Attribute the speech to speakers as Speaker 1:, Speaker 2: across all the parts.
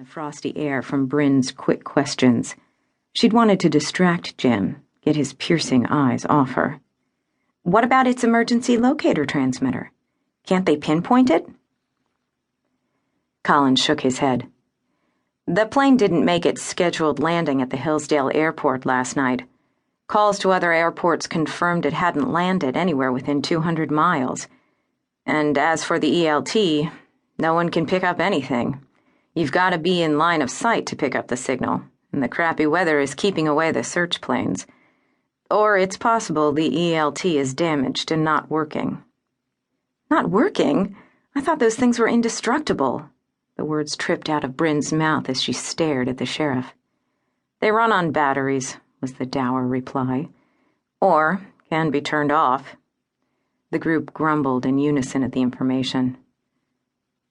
Speaker 1: the frosty air from Brynn's quick questions. She'd wanted to distract Jim, get his piercing eyes off her. What about its emergency locator transmitter? Can't they pinpoint it? Collins shook his head. The plane didn't make its scheduled landing at the Hillsdale airport last night. Calls to other airports confirmed it hadn't landed anywhere within 200 miles. And as for the ELT, no one can pick up anything. You've got to be in line of sight to pick up the signal, and the crappy weather is keeping away the search planes. Or it's possible the ELT is damaged and not working. Not working? I thought those things were indestructible. The words tripped out of Brynn's mouth as she stared at the sheriff. They run on batteries, was the dour reply. Or can be turned off. The group grumbled in unison at the information.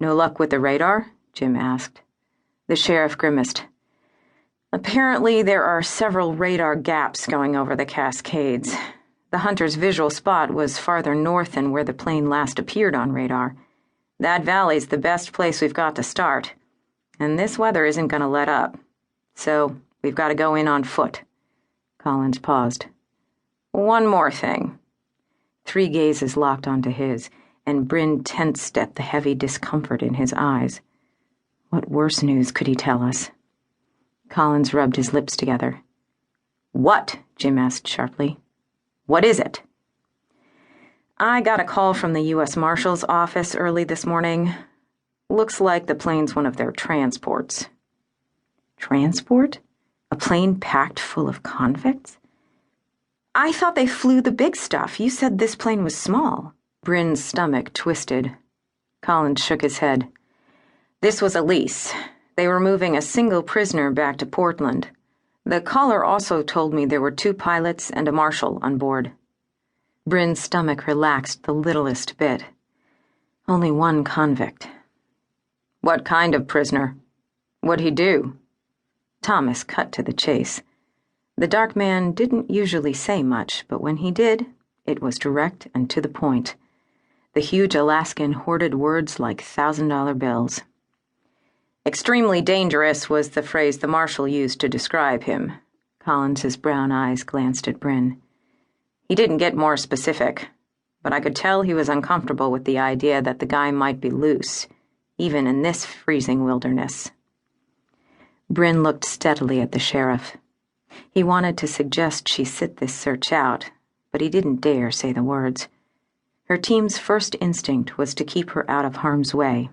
Speaker 1: No luck with the radar? Jim asked. The sheriff grimaced. Apparently there are several radar gaps going over the Cascades. The hunter's visual spot was farther north than where the plane last appeared on radar. That valley's the best place we've got to start, and this weather isn't going to let up. So we've got to go in on foot. Collins paused. One more thing. Three gazes locked onto his, and Brynn tensed at the heavy discomfort in his eyes. What worse news could he tell us? Collins rubbed his lips together. What? Jim asked sharply. What is it? I got a call from the US Marshal's office early this morning. Looks like the plane's one of their transports. Transport? A plane packed full of convicts? I thought they flew the big stuff. You said this plane was small. Brynn's stomach twisted. Collins shook his head. This was a lease. They were moving a single prisoner back to Portland. The caller also told me there were 2 pilots and a marshal on board. Brynn's stomach relaxed the littlest bit. Only one convict. What kind of prisoner? What'd he do? Thomas cut to the chase. The dark man didn't usually say much, but when he did, it was direct and to the point. The huge Alaskan hoarded words like $1,000 bills. Extremely dangerous was the phrase the marshal used to describe him. Collins's brown eyes glanced at Brynn. He didn't get more specific, but I could tell he was uncomfortable with the idea that the guy might be loose, even in this freezing wilderness. Brynn looked steadily at the sheriff. He wanted to suggest she sit this search out, but he didn't dare say the words. Her team's first instinct was to keep her out of harm's way.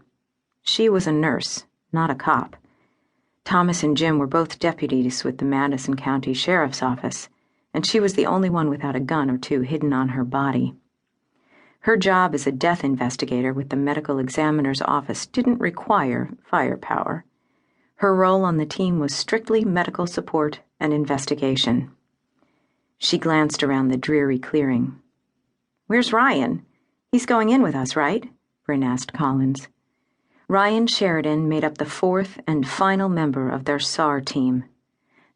Speaker 1: She was a nurse, not a cop. Thomas and Jim were both deputies with the Madison County Sheriff's Office, and she was the only one without a gun or 2 hidden on her body. Her job as a death investigator with the medical examiner's office didn't require firepower. Her role on the team was strictly medical support and investigation. She glanced around the dreary clearing. Where's Ryan? He's going in with us, right? Brynn asked Collins. Ryan Sheridan made up the 4th and final member of their SAR team.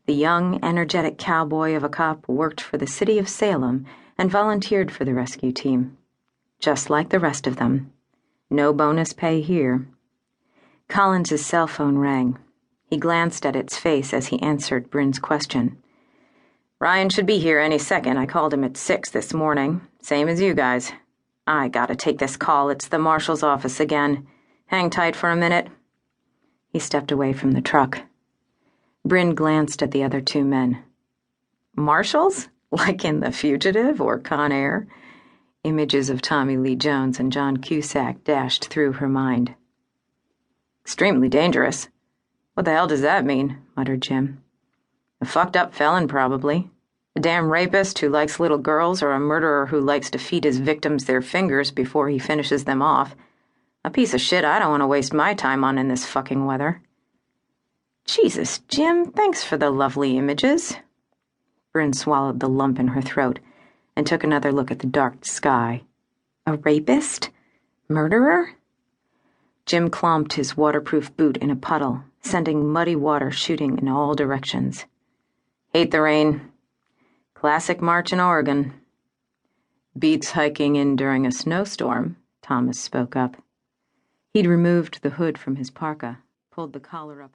Speaker 1: The young, energetic cowboy of a cop worked for the city of Salem and volunteered for the rescue team. Just like the rest of them. No bonus pay here. Collins's cell phone rang. He glanced at its face as he answered Brynn's question. Ryan should be here any second. I called him at 6 this morning. Same as you guys. I gotta take this call. It's the marshal's office again. Hang tight for a minute. He stepped away from the truck. Brynn glanced at the other 2 men. Marshals? Like in The Fugitive or Con Air? Images of Tommy Lee Jones and John Cusack dashed through her mind. Extremely dangerous. What the hell does that mean? Muttered Jim. A fucked up felon, probably. A damn rapist who likes little girls or a murderer who likes to feed his victims their fingers before he finishes them off. A piece of shit I don't want to waste my time on in this fucking weather. Jesus, Jim, thanks for the lovely images. Brynn swallowed the lump in her throat and took another look at the dark sky. A rapist? Murderer? Jim clomped his waterproof boot in a puddle, sending muddy water shooting in all directions. Hate the rain. Classic March in Oregon. Beats hiking in during a snowstorm, Thomas spoke up. He'd removed the hood from his parka, pulled the collar up.